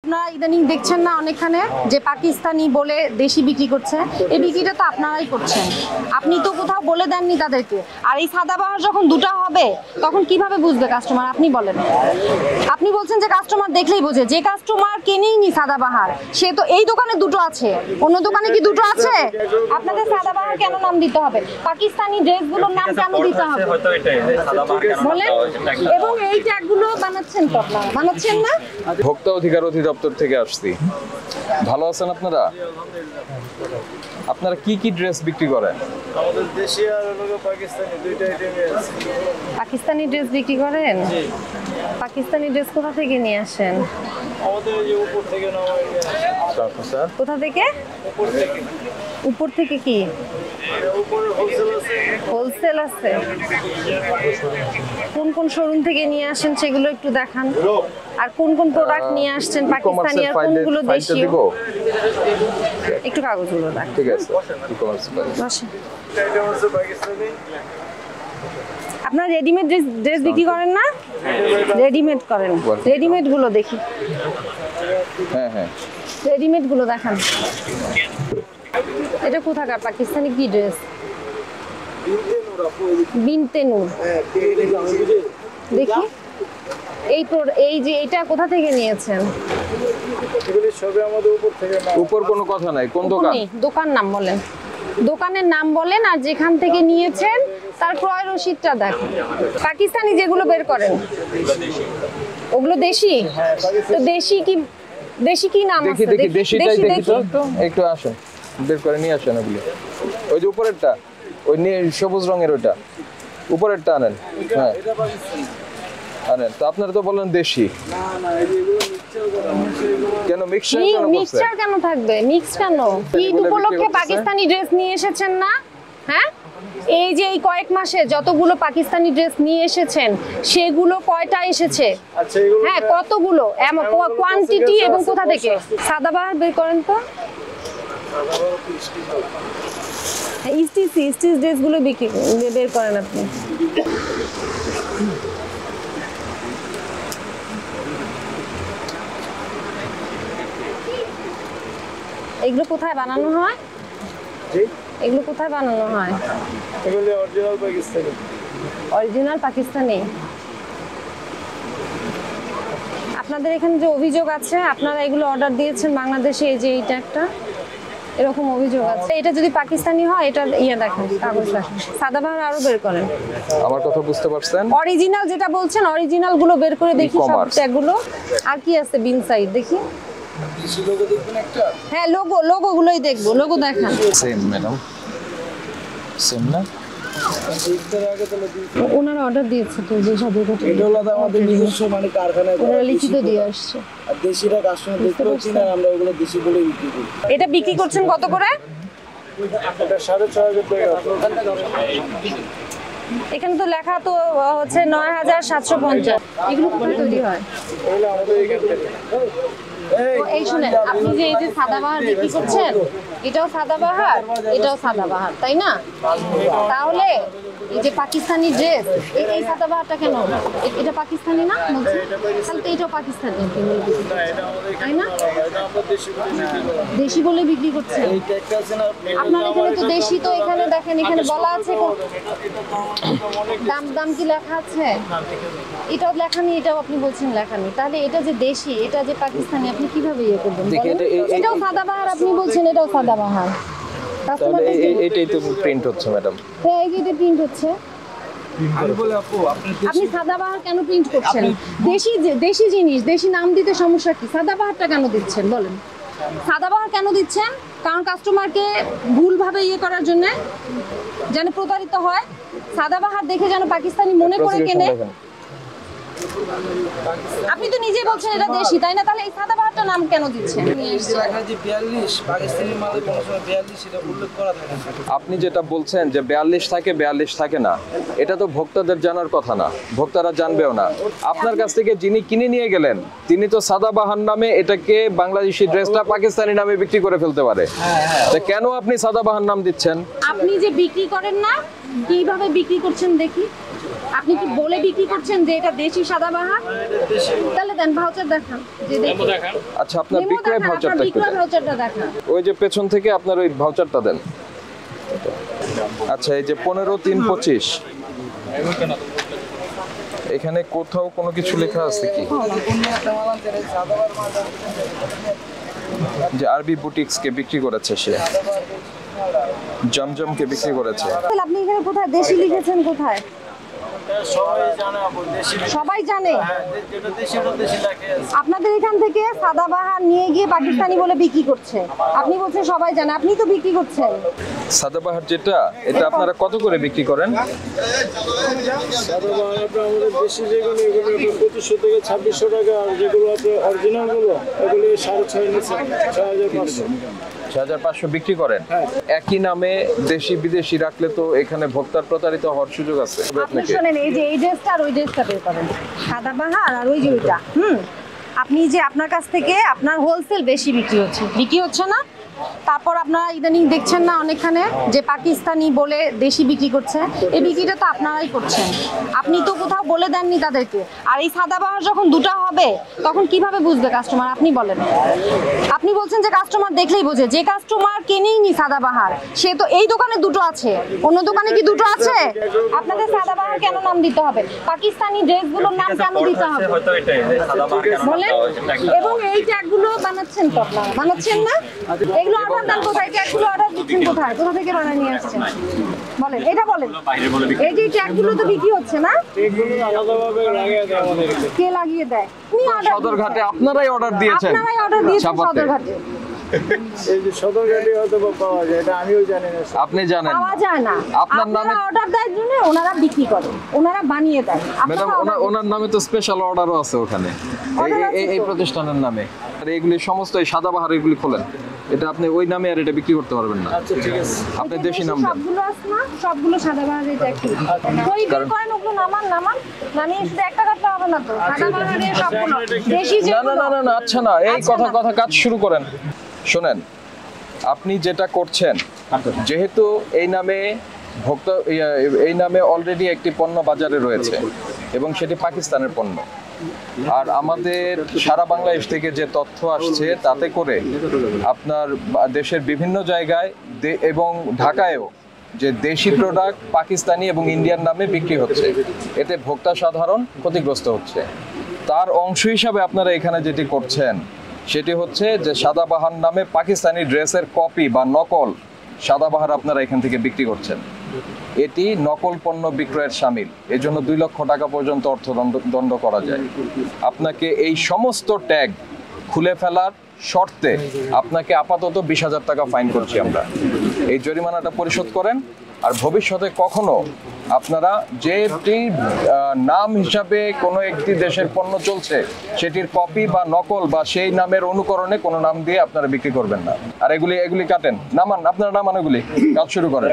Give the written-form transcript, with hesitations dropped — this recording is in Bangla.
আপনারা ইদানিং দেখছেন না অনেকখানে যে পাকিস্তানি বলে দেশি বিক্রি করছে, এই বিক্রিটা তো আপনারাই করছেন। আপনি তো কোথাও বলে দেননি তাদেরকে। আর এই সাদাবাহার যখন দুটো হবে তখন কিভাবে বুঝবে কাস্টমার? আপনি বলেন। আপনি বলছেন যে কাস্টমার দেখলেই বোঝে, যে কাস্টমার কেনেইনি সাদাবাহার সে তো এই দোকানে দুটো আছে, অন্য দোকানে কি দুটো আছে? আপনাদের সাদাবাহার কেন নাম দিতে হবে? পাকিস্তানি ড্রেসগুলোর নাম কেন দিতে হবে বলেন? এবং এই ট্যাগগুলো বানাচ্ছেন তো আপনারা, বানাচ্ছেন না? ভোক্তা অধিকার অধিদপ্তর থেকে আসছি। ভালো আছেন আপনারা? আপনারা কি কি ড্রেস বিক্রি করেন? আমাদের দেশি আর পাকিস্তানি দুইটা আইটেমই আছে। পাকিস্তানি ড্রেস বিক্রি করেন? পাকিস্তানি ড্রেস কোথা থেকে নিয়ে আসেন? আমাদের এই যে উপর থেকে নামাই স্যার কোথা থেকে? উপর থেকে। উপর থেকে কি উপরে হোলসেল আছে। হোলসেল আছে? কোন কোন শোরুম থেকে নিয়ে আসেন সেগুলো একটু দেখান। আর কোন কোন প্রোডাক্ট নিয়ে আসছেন পাকিস্তানি, আর কোনগুলো দেশীয়? একটু কাগজগুলো দেখান। ঠিক আছে, ই-কমার্স বসেন। আইটেম আছে পাকিস্তানি। আপনারা রেডিমেড ড্রেস বিক্রি করেন না? রেডিমেড করেন, রেডিমেড গুলো দেখি। হ্যাঁ হ্যাঁ, রেডিমেড গুলো দেখান। এটা কোথাকার পাকিস্তানি কি ড্রেস? বিনতে নূর। দেখি এই যে এটা কোথা থেকে নিয়েছেন? এগুলি সবে আমাদের উপর থেকে না। উপর কোনো কথা নাই। কোন দোকান? দোকান নাম বলেন, দোকানের নাম বলেন, আর যেখান থেকে নিয়েছেন তার ক্রয় রসিদটা দেখেন। পাকিস্তানি যেগুলো বের করেন ওগুলো দেশি? তো দেশি কি নাম দেখি আছে? দেখি দেশিটাই দেখি তো একটু আসেন, বের করে নিয়ে আসেন ওগুলো। ওই যে উপরেরটা, ওই সবুজ রঙের ওইটা, উপরেরটা আনেন। হ্যাঁ আনেন। তো আপনারা তো বললেন দেশি। না না, এগুলো মিক্সচার করা হচ্ছে। কেন মিক্সচার কেন করছেন? মিক্সচার কেন থাকবে? মিক্স কেন? ঈদ উপলক্ষে পাকিস্তানি ড্রেস নিয়ে এসেছেন না? হ্যাঁ, এই যে এই কয়েক মাসে যতগুলো পাকিস্তানি ড্রেস নিয়ে এসেছেন সেগুলো কয়টা এসেছে? আচ্ছা এগুলো হ্যাঁ কতগুলো, কোয়ান্টিটি এবং কোথা থেকে? সাদাবাহার বের করেন তো। স্টিচ ড্রেসগুলো বিক্রি বের করেন আপনি। এগুলো কোথায় বানানো হয়? এগুলো কোথায় বানানো হয়? এগুলো অরিজিনাল পাকিস্তানি। অরিজিনাল পাকিস্তানি। আপনাদের এখানে যে অভিযোগ আছে আপনারা এগুলো অর্ডার দিয়েছেন বাংলাদেশে, এই যে এইটা একটা এরকম অভিযোগ আছে। এটা যদি পাকিস্তানি হয় এটা দেখেন, কাগজ দেখেন। সাদাবাহার আরো বের করেন। আমার কথা বুঝতে পারছেন? অরিজিনাল যেটা বলছেন অরিজিনাল গুলো বের করে দেখি সব ট্যাগগুলো। আর কি আছে বিন সাইড দেখি। দেশি লোগো দেখবেন একটা। হ্যাঁ লোগো গুলোই দেখবো, লোগো দেখান। সেম ম্যাডাম, সেম না? ইফতার আগে তাহলে ওনারা অর্ডার দিয়েছে তো, যে সব এটা হলো আমাদের নিজস্ব মানে কারখানায় ওনারা লিখিত দিয়ে আসছে। আর দেশিরা কাস্টমার দেখতে পাচ্ছি না, আমরা ওগুলো দেশি বলে বিক্রি করি। এটা বিক্রি করছেন কত করে? এটা 6,500 টাকা। এখানে তো লেখা তো হচ্ছে 9,750। এগুলো কোথায় তৈরি হয়? এগুলো আমাদের এখান থেকে। এই শুনেন, আপনি যে এই যে সাদাবাহার বিক্রি করছেন, এটাও সাদাবাহার, এটাও সাদাবাহার, তাই না? তাহলে এই যে পাকিস্তানি ড্রেস, এই সাদাবাহারটা কেন? এটা পাকিস্তানি না বলছেন? তাহলে তো এটাও পাকিস্তানি, তাই না? দেশি বলে বিক্রি করছেন। আপনার এখানে তো দেশি, তো এখানে দেখেন এখানে বলা আছে দাম কি লেখা আছে? এটাও লেখা নেই, এটাও আপনি বলছেন লেখা নেই। তাহলে এটা যে দেশি, এটা যে পাকিস্তানি, আপনি কিভাবে ইয়ে করবেন? এটাও সাদাবাহার আপনি বলছেন, এটাও সাদাবাহার। তাহলে এইটাই তো প্রিন্ট হচ্ছে ম্যাডাম। হ্যাঁ এইটা প্রিন্ট হচ্ছে। আপনি সাদাবাহার কেন প্রিন্ট করছেন? দেশি জিনিস, দেশি নাম দিতে সমস্যা কি? সাদাবাহারটা কেন দিচ্ছেন বলেন? সাদাবাহার কেন দিচ্ছেন? কারণ কাস্টমারকে ভুলভাবে ইয়ে করার জন্য, যেন প্রতারিত হয়। সাদাবাহার দেখে যেন পাকিস্তানি মনে করে কেনে। আপনি তো নিজেই বলছেন এটা দেশি, তাই না? তাহলে এই সাদাবাহারটার নাম কেন দিচ্ছেন? আপনি যেটা বলছেন যে 42 থাকে না, এটা তো ভোক্তাদের জানার কথা না, ভোক্তারা জানবেও না। আপনার কাছ থেকে যিনি কিনে নিয়ে গেলেন তিনি তো সাদাবাহার নামে এটাকে বাংলাদেশি ড্রেসটা পাকিস্তানি নামে বিক্রি করে ফেলতে পারে। তো কেন আপনি সাদাবাহার নাম দিচ্ছেন? আপনি যে বিক্রি করেন না, কিভাবে বিক্রি করছেন দেখি। আপনি কি বলে বিক্রি করছেন যে এটা দেশি সাদাবাহার? তাহলে দেন ভাউচার দেখান, যে দেখি। আচ্ছা, আপনার মেমো বিক্রয় দেখান, ভাউচারটা আপনার একটু বিক্রয় দেন। ভাউচারটা দেখান। ওই যে পেছন থেকে আপনার ওই ভাউচারটা দেন। আচ্ছা, এই যে 15-3-25, এখানে কোথাও কোনো কিছু লেখা আছে কি যে আরবি বুটিক্সকে বিক্রি করেছে, সে জমজমকে বিক্রি করেছে? তাহলে আপনি এখানে কোথায় দেশি লিখেছেন কোথায়? সবাই জানে আপু, দেশি সবাই জানে। যেটা দেশি ওটা দেশি লাগে। আপনাদের এখান থেকে সাদাবাহার নিয়ে গিয়ে পাকিস্তানি বলে বিক্রি করছে, আপনি বলছেন সবাই জানে, আপনি তো বিক্রি করছেন। সাদাবাহার যেটা, এটা আপনারা কত করে বিক্রি করেন? সাদাবাহার আপনার আমাদের দেশি যেগুলো এগুলো 2500 থেকে 2600 টাকা, আর যেগুলো আপনার অরিজিনাল গুলো এগুলো 6.5 নিচে 6500। 6500 বিক্রি করেন। একই নামে দেশি বিদেশি রাখলে তো এখানে ভোক্তার প্রতারিত হওয়ার সুযোগ আছে আপনি আপনাকে। শোনেন, এই যে এই ড্রেসটা আর ওই ড্রেসটা বের করেন, সাদাবাহার আর ওই যে ওইটা, আপনি যে আপনার কাছ থেকে আপনার হোলসেল বেশি বিক্রি হচ্ছে না? তারপর আপনারা ইদানিং দেখছেন না অনেকখানে যে পাকিস্তানি বলে দেশি বিক্রি করছে, এই বিক্রিটা তো আপনারাই করছেন, আপনি তো কোথাও বলে দেননি তাদেরকে। আর এই সাদাবাহার যখন দুটো হবে তখন কিভাবে বুঝবে কাস্টমার, আপনি বলেন। আপনি বলছেন যে কাস্টমার দেখলেই বোঝে, যে কাস্টমার কেনেইনি সাদাবাহার সে তো এই দোকানে দুটো আছে, অন্য দোকানে কি দুটো আছে? আপনাদের সাদাবাহার কেন নাম দিতে হবে? পাকিস্তানি ড্রেসগুলোর নাম কেন দিতে হবে বলেন? এবং এই ট্যাগগুলো বানাচ্ছেন তো আপনারা, বানাচ্ছেন না? এগুলো অর্ডার দেন কোথায়? ট্যাগগুলো অর্ডার দিচ্ছেন কোথায়? কোথা থেকে বানায় নিয়ে আসছেন বলেন, এটা বলেন। এই যে ট্যাগগুলো তো বিক্রি হচ্ছে না, এগুলো আলাদাভাবে লাগিয়ে দেয় আমাদেরকে। কে লাগিয়ে দেয়? উনি অর্ডার সদরঘাটে আপনারাই অর্ডার দিয়েছেন? আপনারাই অর্ডার দিয়েছেন চাপাতে। সদরঘাটে? এই যে সদরঘাটে হয়তো বা পাওয়া যায়, এটা আমিও জানি না। আপনি জানেন? পাওয়া যায় না। আপনার নামে অর্ডার দেওয়ার জন্য ওনারা বিক্রি করে, ওনারা বানিয়ে দেয়। ম্যাডাম, ওনার নামে তো স্পেশাল অর্ডারও আছে ওখানে, Order আছে এই তো। প্রতিষ্ঠানের নামে। আর এগুলি সমস্ত এই সাদাবাহার এগুলি খোলেন, এটা আপনি ওই নামে আর এটা বিক্রি করতে পারবেন না। আচ্ছা ঠিক আছে। আপনি দেশি নাম দেন। সবগুলো আছে না, সবগুলো সাদাবাহারের ট্যাগ। কই বের করেন ওগুলো, নামান নামিয়ে শুধু একটা কাটলে হবে না তো। সাদাবাহারের সবগুলো দেশি না যেগুলো। না, আচ্ছা না, এই আচ্ছা না। কথা কাজ শুরু করেন। শোনেন, আপনি যেটা করছেন, যেহেতু এই নামে অলরেডি একটি পণ্য বাজারে রয়েছে এবং সেটি পাকিস্তানের পণ্য, আর আমাদের সারা বাংলাদেশ থেকে যে তথ্য আসছে তাতে করে আপনার দেশের বিভিন্ন জায়গায় এবং ঢাকায়ও যে দেশি প্রোডাক্ট পাকিস্তানি এবং ইন্ডিয়ান নামে বিক্রি হচ্ছে, এতে ভোক্তা সাধারণ ক্ষতিগ্রস্ত হচ্ছে। তার অংশ হিসাবে আপনারা এখানে যেটি করছেন সেটি হচ্ছে যে সাদাবাহার নামে পাকিস্তানি ড্রেসের কপি বা নকল সাদাবাহার আপনারা এখান থেকে বিক্রি করছেন। এটি নকল পণ্য বিক্রয়ের শামিল, এজন্য 2 লক্ষ টাকা পর্যন্ত অর্থদণ্ড করা যায়। আপনাকে এই সমস্ত ট্যাগ খুলে ফেলার শর্তে আপনাকে আপাতত 20,000 টাকা ফাইন করছি আমরা। এই জরিমানাটা পরিশোধ করেন, আর ভবিষ্যতে কখনো আপনারা যেটি নাম হিসাবে কোনো একটি দেশের পণ্য চলছে সেটির কপি বা নকল বা সেই নামের অনুকরণে কোনো নাম দিয়ে আপনারা বিক্রি করবেন না। আর এগুলি কাটেন, নামান, আপনারা নামান, এগুলি কাজ শুরু করেন।